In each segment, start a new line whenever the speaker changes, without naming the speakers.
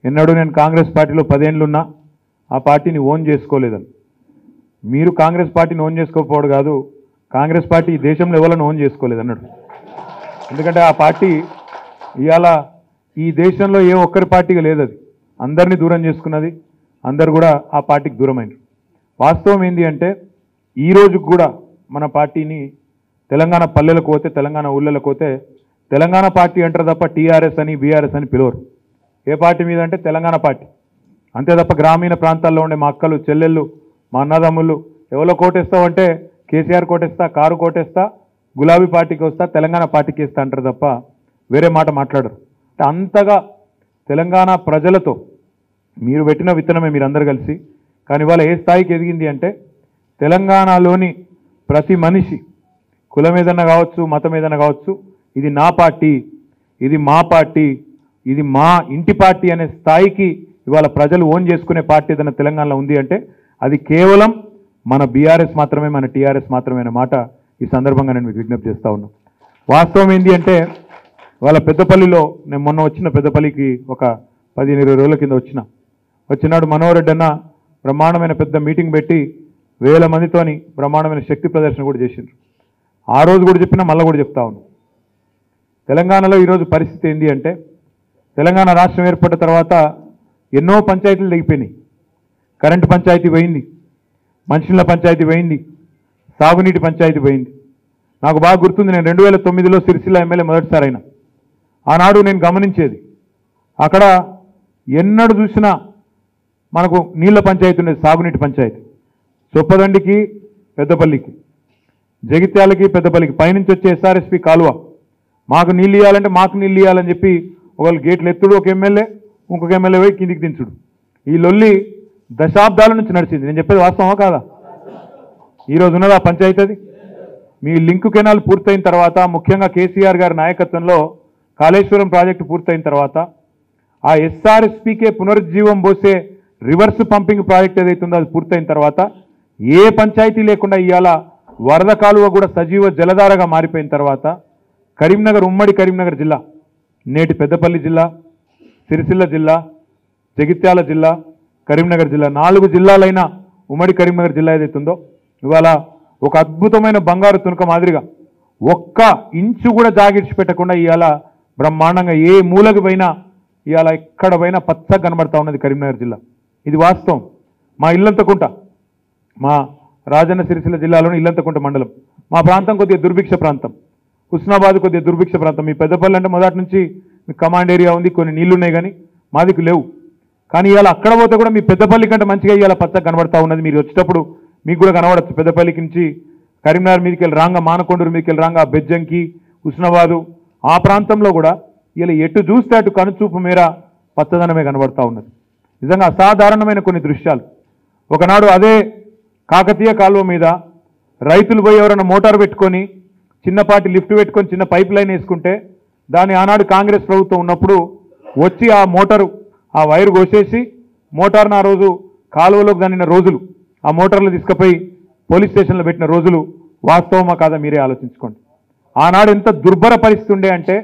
ఎన్నడూ నేను కాంగ్రెస్ పార్టీలో 10 ఏళ్ళున్నా ఆ పార్టీని ఓన్ చేసుకోలేదని. మీరు కాంగ్రెస్ పార్టీని ఓన్ చేసుకోకపోవడం కాదు, కాంగ్రెస్ పార్టీ ఈ దేశంలో ఎవరైనా ఓన్ చేసుకోలేదన్నాడు. ఎందుకంటే ఆ పార్టీ ఇవాళ ఈ దేశంలో ఏ ఒక్కరి పార్టీగా లేదు, అది అందరినీ దూరం చేసుకున్నది, అందరు కూడా ఆ పార్టీకి దూరమైనరు. వాస్తవం ఏంటి అంటే ఈ రోజుకు కూడా మన పార్టీని తెలంగాణ పల్లెలకు పోతే, తెలంగాణ ఊళ్ళలకు పోతే తెలంగాణ పార్టీ అంటారు తప్ప టీఆర్ఎస్ అని బీఆర్ఎస్ అని పిలవరు. ఏ పార్టీ మీద అంటే తెలంగాణ పార్టీ అంతే తప్ప గ్రామీణ ప్రాంతాల్లో ఉండే మా అక్కలు చెల్లెళ్ళు మా అన్నదమ్ముళ్ళు ఎవరో కోటేస్తావంటే కేసీఆర్ కోటేస్తా, కారు కోటేస్తా, గులాబీ పార్టీకి వస్తా, తెలంగాణ పార్టీకి వేస్తా అంటారు తప్ప వేరే మాట మాట్లాడరు. అంటే అంతగా తెలంగాణ ప్రజలతో మీరు పెట్టిన విత్తనమే మీరందరూ కలిసి. కానీ ఇవాళ ఏ స్థాయికి ఎదిగింది అంటే తెలంగాణలోని ప్రతి మనిషి కులం ఏదన్నా కావచ్చు, మతం ఏదన్నా కావచ్చు, ఇది నా పార్టీ, ఇది మా పార్టీ, ఇది మా ఇంటి పార్టీ అనే స్థాయికి ఇవాళ ప్రజలు ఓన్ చేసుకునే పార్టీ ఏదైనా తెలంగాణలో ఉంది అంటే అది కేవలం మన బీఆర్ఎస్ మాత్రమే, మన టీఆర్ఎస్ మాత్రమే అనే మాట ఈ సందర్భంగా నేను మీకు విజ్ఞప్తి చేస్తూ ఉన్నాను. వాస్తవం ఏంటి అంటే వాళ్ళ పెద్దపల్లిలో నేను మొన్న వచ్చిన పెద్దపల్లికి ఒక 15-20 రోజుల కింద వచ్చినాడు మనోహర్ రెడ్డి అన్న బ్రహ్మాండమైన పెద్ద మీటింగ్ పెట్టి 1000 మందితోని బ్రహ్మాండమైన శక్తి ప్రదర్శన కూడా చేసిండ్రు. ఆ రోజు కూడా చెప్పినా మళ్ళీ కూడా చెప్తా ఉన్నాను. తెలంగాణలో ఈరోజు పరిస్థితి ఏంటి అంటే తెలంగాణ రాష్ట్రం ఏర్పడిన తర్వాత ఎన్నో పంచాయతీలు దిగిపోయినాయి. కరెంటు పంచాయతీ పోయింది, మంచినీళ్ళ పంచాయతీ పోయింది, సాగునీటి పంచాయతీ పోయింది. నాకు బాగా గుర్తుంది, నేను 2009లో సిరిసిల్ల ఎమ్మెల్యే మొదటిసారి అయినా. ఆనాడు నేను గమనించేది అక్కడ ఎన్నడూ చూసినా మనకు నీళ్ల పంచాయతీ ఉండేది, సాగునీటి పంచాయతీ. చొప్పదండికి పెద్దపల్లికి, జగిత్యాలకి పెద్దపల్లికి పైనుంచి వచ్చే ఎస్ఆర్ఎస్పి కాలువ మాకు నీళ్ళు ఇవ్వాలంటే మాకు నీళ్ళు ఇవ్వాలని చెప్పి ఒకళ్ళు గేట్లు ఎత్తుడు, ఒక ఎమ్మెల్యే ఇంకొక ఎమ్మెల్యే పోయి కిందికి దించుడు. ఈ లొల్లి దశాబ్దాల నుంచి నడిచింది. నేను చెప్పేది వాస్తవమా కాదా? ఈరోజు ఉన్నదా పంచాయతీ? అది మీ లింకు కెనాల్ పూర్తయిన తర్వాత, ముఖ్యంగా కేసీఆర్ గారి నాయకత్వంలో కాళేశ్వరం ప్రాజెక్టు పూర్తయిన తర్వాత ఆ ఎస్ఆర్ఎస్పీకే పునరుజ్జీవం పోసే రివర్స్ పంపింగ్ ప్రాజెక్ట్ ఏదైతుందో అది పూర్తయిన తర్వాత ఏ పంచాయతీ లేకుండా ఇవాళ వరద కాలువ కూడా సజీవ జలధారగా మారిపోయిన తర్వాత కరీంనగర్, ఉమ్మడి కరీంనగర్ జిల్లా, నేటి పెద్దపల్లి జిల్లా, సిరిసిల్ల జిల్లా, జగిత్యాల జిల్లా, కరీంనగర్ జిల్లా, 4 జిల్లాలైన ఉమ్మడి కరీంనగర్ జిల్లా ఏదైతుందో ఇవాళ ఒక అద్భుతమైన బంగారు తునక మాదిరిగా ఒక్క ఇంచు కూడా జాగిడ్చి పెట్టకుండా ఇవాళ బ్రహ్మాండంగా ఏ మూలకు పోయినా ఇవాళ ఎక్కడ పోయినా పచ్చగా కనబడతా ఉన్నది కరీంనగర్ జిల్లా. ఇది వాస్తవం. మా ఇల్లంతకుంట, మా రాజన్న సిరిసిల్ల జిల్లాలోని ఇల్లంతకుంట మండలం, మా ప్రాంతం కొద్దిగా దుర్భిక్ష ప్రాంతం. హుస్నాబాద్ కొద్దిగా దుర్భిక్ష ప్రాంతం. మీ పెద్దపల్లి అంటే మొదటి నుంచి మీ కమాండ్ ఏరియా ఉంది, కొన్ని నీళ్లు ఉన్నాయి, కానీ మాదికి లేవు. కానీ ఇవాళ అక్కడ పోతే కూడా మీ పెద్దపల్లి కంటే మంచిగా ఇవాళ పచ్చగా కనబడతా ఉన్నది. మీరు వచ్చేటప్పుడు మీకు కూడా కనబడచ్చు. పెద్దపల్లికి నుంచి కరీంనగర్ మీదకి వెళ్ళి రాంగా, మానకొండూరు మీదకి వెళ్ళి రాంగా, బెజ్జంకి, హుస్నాబాదు ఆ ప్రాంతంలో కూడా ఇలా ఎటు చూస్తే అటు కనుచూపు మేర పచ్చదనమే కనబడతా ఉన్నది. నిజంగా అసాధారణమైన కొన్ని దృశ్యాలు. ఒకనాడు అదే కాకతీయ కాలువ మీద రైతులు పోయి ఎవరైనా మోటార్ పెట్టుకొని చిన్నపాటి లిఫ్ట్ పెట్టుకొని చిన్న పైప్ లైన్ వేసుకుంటే దాన్ని ఆనాడు కాంగ్రెస్ ప్రభుత్వం ఉన్నప్పుడు వచ్చి ఆ మోటారు, ఆ వైరు కోసేసి మోటార్ను ఆ రోజు కాలువలోకి దానిన రోజులు, ఆ మోటార్లు తీసుకుపోయి పోలీస్ స్టేషన్లో పెట్టిన రోజులు వాస్తవమా కాదా మీరే ఆలోచించుకోండి. ఆనాడు ఎంత దుర్భర పరిస్థితి ఉండే అంటే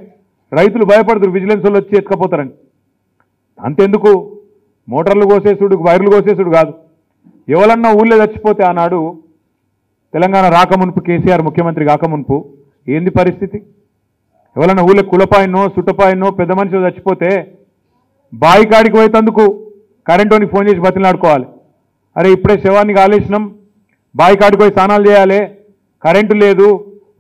రైతులు భయపడుతున్నారు, విజిలెన్స్ వాళ్ళు వచ్చి ఎత్తుకపోతారని. అంతెందుకు మోటార్లు కోసేసుడు, వైర్లు కోసేసుడు కాదు, ఎవరన్నా ఊళ్ళో చచ్చిపోతే ఆనాడు తెలంగాణ రాకమునుపు, కేసీఆర్ ముఖ్యమంత్రి కాకమునుపు ఏంది పరిస్థితి? ఎవరన్నా ఊళ్ళో కులపాయనో సుట్టపాయనో పెద్ద మనిషి చచ్చిపోతే బావి కాడికి పోయేందుకు కరెంటుని ఫోన్ చేసి బతిలాడుకోవాలి. అరే ఇప్పుడే శవాన్ని కాలేసినాం, బావి కాడికి పోయి స్నానాలు చేయాలి, కరెంటు లేదు,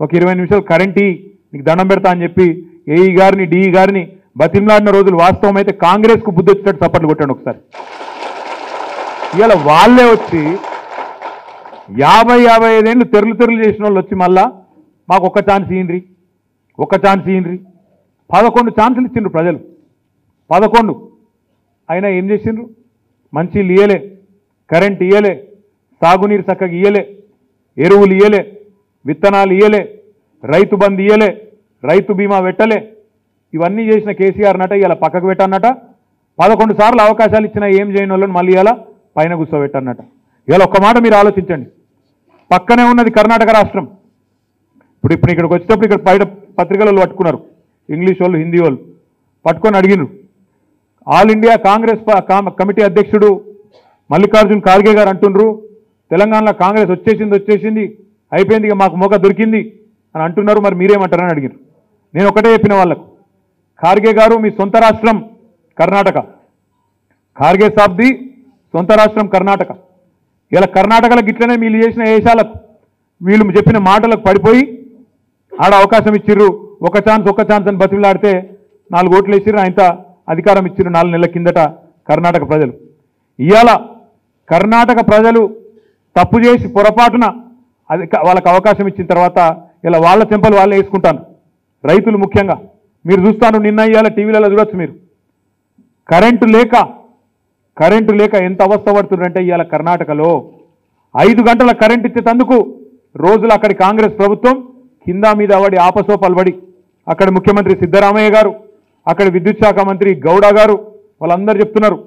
ఒక 20 నిమిషాలు కరెంటు నీకు దండం పెడతా అని చెప్పి ఏఈ గారిని, డిఈ గారిని బతిమలాడిన రోజులు వాస్తవం. అయితే కాంగ్రెస్కు బుద్ధి వచ్చేటట్టు చప్పట్లు కొట్టాడు ఒకసారి. ఇవాళ వాళ్ళే వచ్చి 50-55 ఏళ్ళు తెరులు చేసిన వాళ్ళు వచ్చి మళ్ళా మాకు ఒక్క ఛాన్స్ ఇయ్యండి, 11 ఛాన్సులు ఇచ్చిండ్రు ప్రజలు, 11. అయినా ఏం చేసిండ్రు? మంచిలు ఇయ్యలే, కరెంట్ ఇయ్యలే, సాగునీరు చక్కగా ఇయ్యలే, ఎరువులు ఇయ్యలే, విత్తనాలు ఇయ్యలే, రైతు బంధు ఇయ్యలే, రైతు బీమా పెట్టలే. ఇవన్నీ చేసిన కేసీఆర్ నట ఇలా పక్కకు పెట్టన్నట. 11 సార్లు అవకాశాలు ఇచ్చినా ఏం చేయని వాళ్ళని మళ్ళీ ఇలా పైన కూర్చోబెట్టన్నట. ఇలా ఒక్క మాట మీరు ఆలోచించండి. పక్కనే ఉన్నది కర్ణాటక రాష్ట్రం. ఇప్పుడు ఇక్కడికి వచ్చేటప్పుడు ఇక్కడ బయట పత్రికలలో పట్టుకున్నారు, ఇంగ్లీష్ వాళ్ళు, హిందీ వాళ్ళు పట్టుకొని అడిగినారు, ఆల్ ఇండియా కాంగ్రెస్ కమిటీ అధ్యక్షుడు మల్లికార్జున్ ఖార్గే గారు అంటుండ్రు తెలంగాణలో కాంగ్రెస్ వచ్చేసింది అయిపోయింది, ఇక మాకు మోక దొరికింది అని అంటున్నారు. మరి మీరేమంటారని అడిగారు. నేను ఒకటే చెప్పిన వాళ్ళకు, ఖార్గే గారు మీ సొంత రాష్ట్రం కర్ణాటక, ఖార్గే సాబ్ది సొంత రాష్ట్రం కర్ణాటక. ఇలా కర్ణాటకలో గిట్లనే వీళ్ళు చేసిన వేషాలకు వీళ్ళు చెప్పిన మాటలకు పడిపోయి ఆడ అవకాశం ఇచ్చిర్రు. ఒక ఛాన్స్ అని బతిలాడితే 4 ఓట్లు వేసిర్రు. ఆయనత అధికారం ఇచ్చిర్రు 4 నెలల కిందట కర్ణాటక ప్రజలు. ఇవాళ కర్ణాటక ప్రజలు తప్పు చేసి పొరపాటున అది వాళ్ళకు అవకాశం ఇచ్చిన తర్వాత ఇలా వాళ్ళ చెంపలు వాళ్ళే వేసుకుంటాను. రైతులు ముఖ్యంగా మీరు చూస్తాను, నిన్న ఇవాళ టీవీలలో చూడొచ్చు మీరు, కరెంటు లేక ఎంత అవస్థ పడుతుందంటే ఇవాళ కర్ణాటకలో 5 గంటల కరెంట్ ఇచ్చేటందుకు రోజులు అక్కడి కాంగ్రెస్ ప్రభుత్వం కింద మీద పడి ఆపసోపాలు పడి అక్కడ ముఖ్యమంత్రి సిద్ధరామయ్య గారు, అక్కడ విద్యుత్ శాఖ మంత్రి గౌడ గారు వాళ్ళందరూ చెప్తున్నారు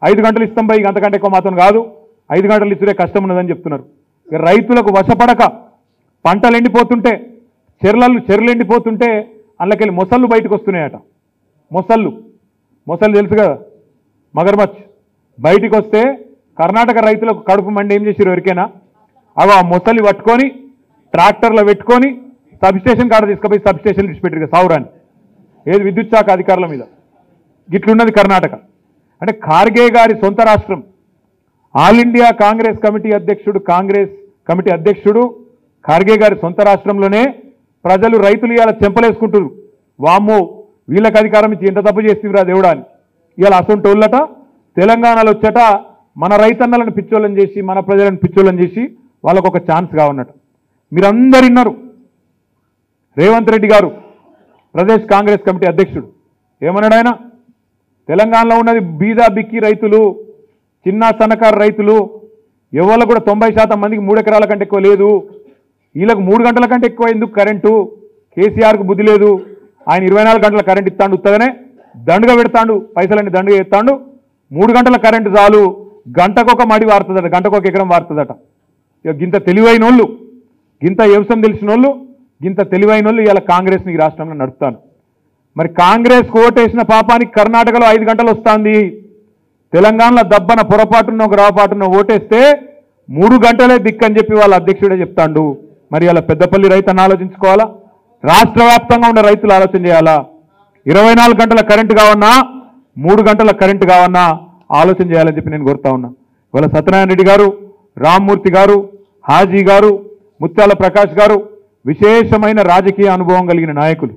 5 గంటలు ఇస్తాం బై, అంతకంటే ఎక్కువ మాత్రం కాదు, 5 గంటలు ఇచ్చుడే కష్టం ఉన్నదని చెప్తున్నారు. రైతులకు వశపడక పంటలు ఎండిపోతుంటే, చెరువులు ఎండిపోతుంటే అందులోకెళ్ళి మొసళ్ళు బయటకు వస్తున్నాయట. మొసళ్ళు తెలుసు కదా, మగర్మచ్ బయటికి వస్తే కర్ణాటక రైతులకు కడుపు మండి ఏం చేసారు ఎవరికైనా, అవి ఆ మొసలి పట్టుకొని ట్రాక్టర్లో పెట్టుకొని సబ్స్టేషన్ కాడ తీసుకుపోయి సబ్స్టేషన్ ఇచ్చిపెట్టారు సావురాన్ని, ఏది విద్యుత్ శాఖ అధికారుల మీద. గిట్లున్నది కర్ణాటక. అంటే ఖార్గే గారి సొంత రాష్ట్రం, ఆల్ ఇండియా కాంగ్రెస్ కమిటీ అధ్యక్షుడు ఖార్గే గారి సొంత రాష్ట్రంలోనే ప్రజలు రైతులు ఇవాళ చెంపలేసుకుంటారు. వామ్మో వీళ్ళకి అధికారం ఇచ్చి ఎంత తప్పు చేస్తుందిరా దేవుడా అని. ఇవాళ అసొంటోళ్ళట తెలంగాణలో వచ్చట మన రైతన్నలను పిచ్చోళ్ళని చేసి, మన ప్రజలను పిచ్చోళ్ళని చేసి వాళ్ళకు ఒక ఛాన్స్ కావన్నట్టు. మీరందరూ విన్నారు, రేవంత్ రెడ్డి గారు ప్రదేశ్ కాంగ్రెస్ కమిటీ అధ్యక్షుడు ఏమన్నాడు ఆయన, తెలంగాణలో ఉన్నది బీదా బిక్కి రైతులు, చిన్న సన్నకారు రైతులు, ఎవరు కూడా 90% మందికి 3 ఎకరాల కంటే ఎక్కువ లేదు, వీళ్ళకు 3 గంటల కంటే ఎక్కువ ఎందుకు కరెంటు, కేసీఆర్కు బుద్ధి లేదు, ఆయన 24 గంటల కరెంట్ ఇస్తాడు, ఉత్తగానే దండుగా పెడతాడు, పైసలన్నీ దండుగా ఇస్తాడు, 3 గంటల కరెంటు చాలు, గంటకొక మడి వారుతుందట, గంటకొక ఎకరం వారుతుందట. ఇక గింత తెలివైన వాళ్ళు, గింత వ్యవసాయం తెలిసిన వాళ్ళు, గింత తెలివైన వాళ్ళు ఇలా కాంగ్రెస్ని ఈ రాష్ట్రంలో నడుపుతాను. మరి కాంగ్రెస్ ఓటేసిన పాపానికి కర్ణాటకలో 5 గంటలు వస్తుంది, తెలంగాణలో దబ్బన పొరపాటున్న ఒక రాపాటున్న ఓటేస్తే 3 గంటలే దిక్కని చెప్పి వాళ్ళ అధ్యక్షుడే చెప్తాడు. మరి అలా పెద్దపల్లి రైతులను ఆలోచించుకోవాలా, రాష్ట్ర వ్యాప్తంగా ఉన్న రైతులు ఆలోచన చేయాలా, 24 గంటల కరెంటు కావన్నా 3 గంటల కరెంటు కావన్నా ఆలోచన చేయాలని చెప్పి నేను కోరుతా ఉన్నా. ఇవాళ సత్యనారాయణ రెడ్డి గారు, రామ్మూర్తి గారు, హాజీ గారు, ముత్యాల ప్రకాష్ గారు విశేషమైన రాజకీయ అనుభవం కలిగిన నాయకులు.